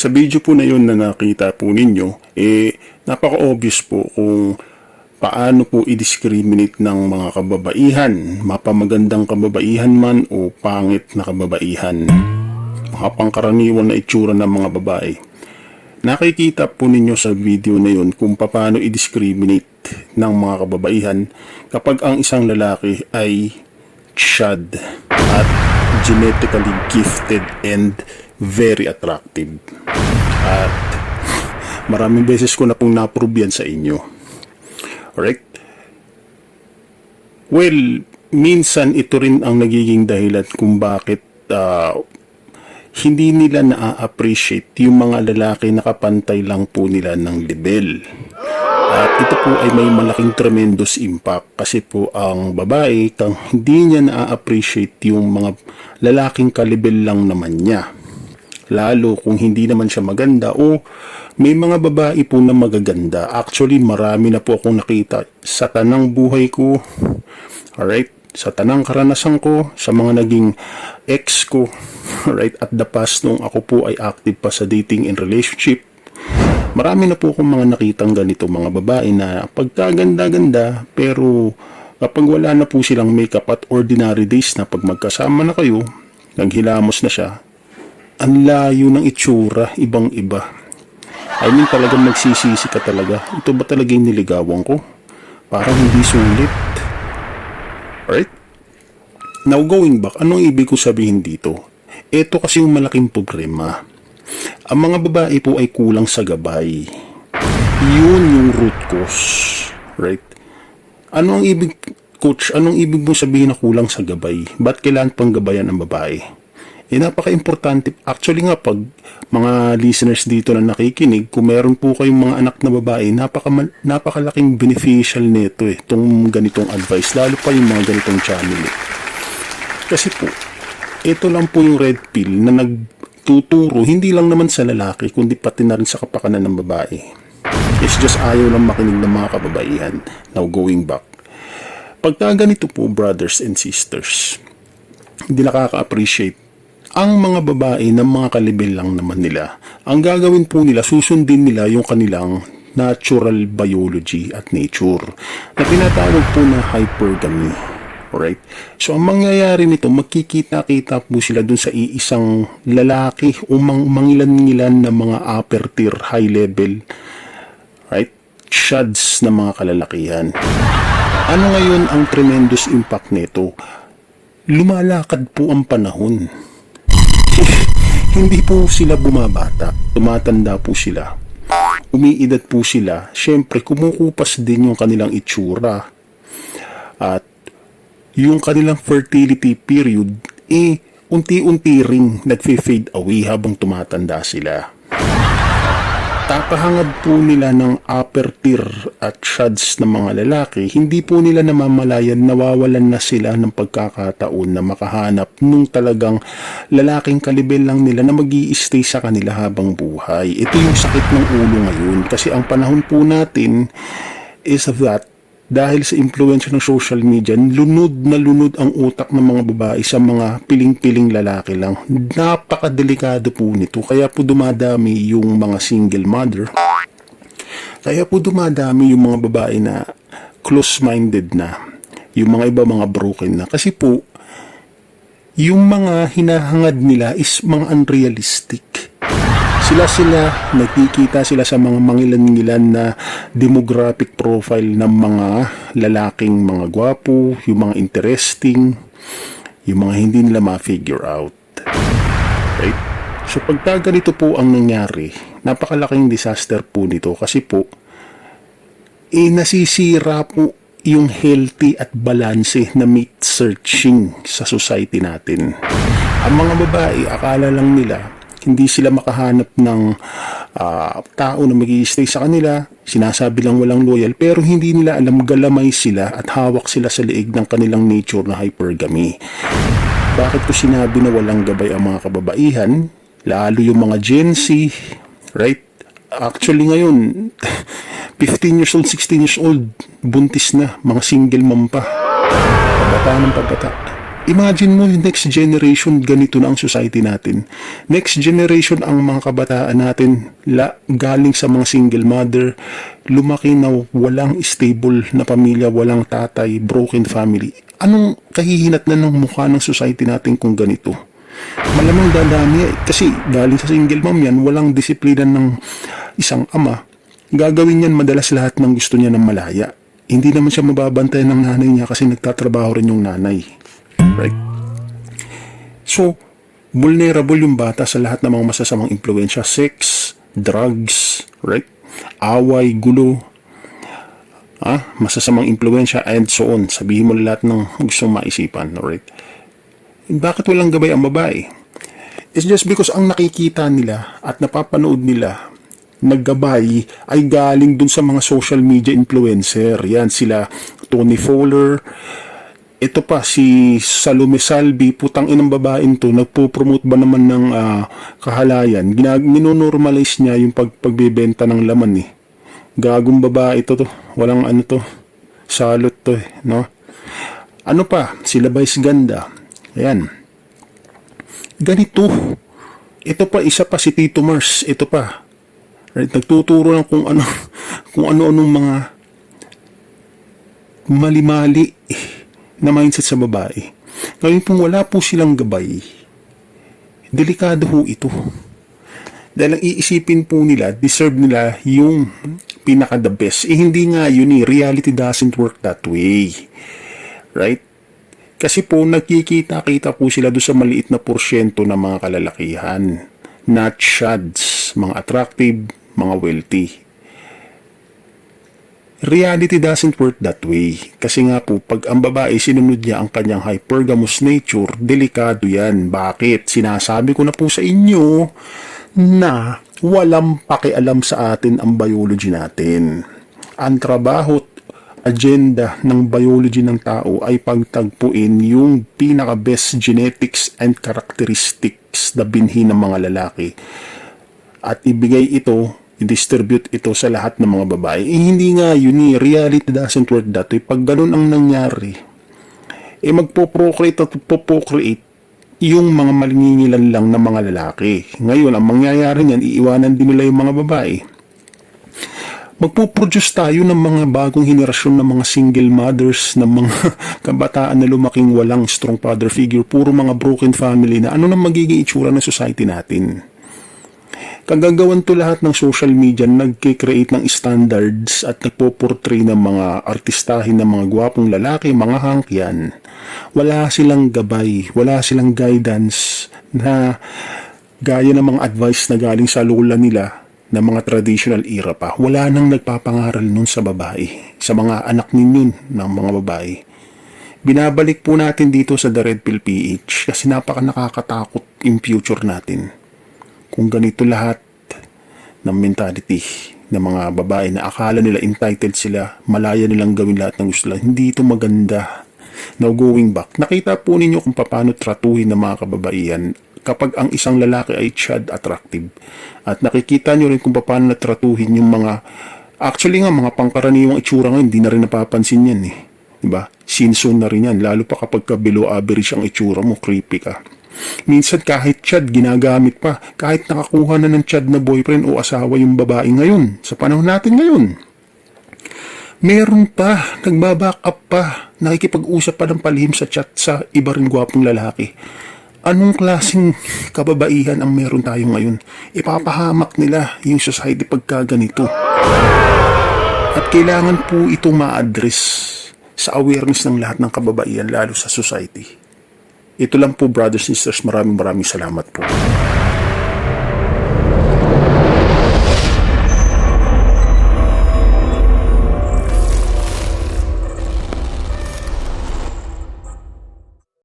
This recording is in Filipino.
Sa video po na yun na nakita po ninyo, napaka-obvious po kung paano po i-discriminate ng mga kababaihan, mapamagandang kababaihan man o pangit na kababaihan. Mga pangkaraniwan na itsura ng mga babae. Nakikita po ninyo sa video na yun kung paano i-discriminate ng mga kababaihan kapag ang isang lalaki ay chad at genetically gifted and very attractive. At maraming beses ko na pong na-prove yan sa inyo. Alright? Well, minsan ito rin ang nagiging dahilan kung bakit hindi nila na-appreciate yung mga lalaki na kapantay lang po nila ng level. At ito po ay may malaking tremendous impact kasi po ang babae kang hindi niya na-appreciate yung mga lalaking kalibel lang naman niya. Lalo kung hindi naman siya maganda o may mga babae po na magaganda. Actually, marami na po akong nakita sa tanang buhay ko. Alright? Sa tanang karanasan ko, sa mga naging ex ko. Alright? At the past nung ako po ay active pa sa dating and relationship. Marami na po akong mga nakitang ganito mga babae na pagkaganda-ganda pero kapag wala na po silang makeup at ordinary days na pag magkasama na kayo, naghilamos na siya, ang layo ng itsura, ibang-iba. I mean, talagang nagsisisi ka talaga. Ito ba talaga yung niligawan ko? Parang hindi sulit. Alright? Now, going back, anong ibig ko sabihin dito? Ito kasi yung malaking problema. Ang mga babae po ay kulang sa gabay. Yun yung root cause. Right? Ano ang ibig, coach? Anong ibig mo sabihin na kulang sa gabay? Ba't kailangan pang gabayan ang babae? Napaka-importante. Actually nga, pag mga listeners dito na nakikinig, kung meron po kayong mga anak na babae, napakalaking beneficial nito itong ganitong advice. Lalo pa yung mga ganitong channel. Kasi po, ito lang po yung red pill na nagtuturo, hindi lang naman sa lalaki, kundi pati na rin sa kapakanan ng babae. It's just ayaw lang makinig ng mga kababaihan. Now, going back. Pagka ganito po, brothers and sisters, hindi nakaka-appreciate ang mga babae ng mga kalibel lang naman nila. Ang gagawin po nila, susundin nila yung kanilang natural biology at nature na tinatawag po na hypergamy. Alright? So, ang mangyayari nito, magkikita-kita po sila dun sa iisang lalaki o mangilan-ngilan na mga upper tier, high level, right? Shads na mga kalalakihan. Ano ngayon ang tremendous impact nito? Lumalakad po ang panahon. Hindi po sila bumabata, tumatanda po sila, umiidad po sila, syempre kumukupas din yung kanilang itsura at yung kanilang fertility period unti-unti ring nagfe-fade away habang tumatanda sila. Kakahangad po nila ng upper tier at shads ng mga lalaki, hindi po nila namamalayan nawawalan na sila ng pagkakataon na makahanap nung talagang lalaking kalibel lang nila na mag-i-stay sa kanila habang buhay. Ito yung sakit ng ulo ngayon kasi ang panahon po natin is that dahil sa impluwensya ng social media, lunod na lunod ang utak ng mga babae sa mga piling-piling lalaki lang. Napakadelikado po nito. Kaya po dumadami yung mga single mother. Kaya po dumadami yung mga babae na close-minded na. Yung mga iba mga broken na. Kasi po, yung mga hinahangad nila is mga unrealistic. Sila nakikita sila sa mga mangilan-ngilan na demographic profile ng mga lalaking mga gwapo, yung mga interesting, yung mga hindi nila ma-figure out. Right? So pagka ganito po ang nangyari, napakalaking disaster po nito kasi po, nasisira po yung healthy at balanse na mate searching sa society natin. Ang mga babae, akala lang nila, hindi sila makahanap ng tao na mag-i-stay sa kanila, sinasabi lang walang loyal, pero hindi nila alam galamay sila at hawak sila sa liig ng kanilang nature na hypergamy. Bakit ko sinabi na walang gabay ang mga kababaihan? Lalo yung mga Gen Z, right? Actually ngayon, 15 years old, 16 years old, buntis na, mga single mom pa. Pabata ng pabata. Imagine mo, yung next generation, ganito na ang society natin. Next generation, ang mga kabataan natin, galing sa mga single mother, lumaki na walang stable na pamilya, walang tatay, broken family. Anong kahihinat na ng mukha ng society natin kung ganito? Malamang dadami kasi galing sa single mom yan, walang disiplina ng isang ama. Gagawin yan madalas lahat ng gusto niya ng malaya. Hindi naman siya mababantayan ng nanay niya kasi nagtatrabaho rin yung nanay. Right? So, vulnerable yung bata sa lahat ng mga masasamang impluensya, sex, drugs, right? Away, gulo, masasamang impluensya, and so on. Sabihin mo lahat ng gusto maisipan, right? Bakit walang gabay ang babae? It's just because ang nakikita nila at napapanood nila naggabay ay galing dun sa mga social media influencer. Yan sila Tony Fowler. Ito pa si Salome Salvi, putang inang babaeng to, nagpo-promote ba naman ng kahalayan. Minonormalize niya yung pagbebenta ng laman eh. Gagong babae ito to. Walang ano to. Salot to eh, no? Ano pa? Sila Vice Ganda. Ayan. Ganito. Ito pa, isa pa si Tito Mars. Ito pa. Right? Nagtuturo ng kung ano-anong mga mali-mali na mindset sa babae. Ngayon kung wala po silang gabay, delikado ho ito. Dahil ang iisipin po nila, deserve nila yung pinaka-the best. Hindi nga yun eh. Reality doesn't work that way. Right? Kasi po nagkikita-kita po sila doon sa maliit na porsyento ng mga kalalakihan. Not shads, mga attractive, mga wealthy. Reality doesn't work that way. Kasi nga po, pag ang babae sinunod niya ang kanyang hypergamous nature, delikado yan. Bakit? Sinasabi ko na po sa inyo na walang pakialam sa atin ang biology natin. Ang trabaho agenda ng biology ng tao ay pagtagpuin yung pinaka-best genetics and characteristics na binhi ng mga lalaki. At ibigay ito, i-distribute ito sa lahat ng mga babae. Hindi nga yun eh. Reality doesn't work that way. Pag ganun ang nangyari, magpo-procreate at po-procreate yung mga malingingilan lang ng mga lalaki. Ngayon, ang mangyayari niyan, iiwanan din nila yung mga babae. Magpo-produce tayo ng mga bagong henerasyon ng mga single mothers, ng mga kabataan na lumaking walang strong father figure, puro mga broken family na ano nang magiging itsura ng society natin. Kagagawan to lahat ng social media, nagkikreate ng standards at nagpo-portray ng mga artistahin ng mga gwapong lalaki, mga hangkyan. Wala silang gabay, wala silang guidance na gaya ng mga advice na galing sa lola nila na mga traditional era pa. Wala nang nagpapangaral nun sa babae, sa mga anak ninyo ng mga babae. Binabalik po natin dito sa The Red Pill PH kasi napaka nakakatakot yung future natin. Kung ganito lahat ng mentality ng mga babae na akala nila entitled sila, malaya nilang gawin lahat ng gusto nila, hindi ito maganda. Now going back, nakita po ninyo kung paano tratuhin ng mga kababaihan kapag ang isang lalaki ay child attractive. At nakikita nyo rin kung paano natratuhin yung mga, actually nga, mga pangkaraniwang itsura ngayon, hindi na rin napapansin yan eh. Diba? Sinsun na rin yan, lalo pa kapag below average ang itsura mo, creepy ka. Minsan kahit child, ginagamit pa. Kahit nakakuha na ng child na boyfriend o asawa yung babae ngayon, sa panahon natin ngayon. Meron pa, nagbaback up pa, nakikipag-usap pa ng palihim sa chat sa iba rin gwapong lalaki. Anong klaseng kababaihan ang meron tayo ngayon? Ipapahamak nila yung society pagka ganito. At kailangan po itong ma-address sa awareness ng lahat ng kababaihan, lalo sa society. Ito lang po, brothers and sisters. Maraming salamat po.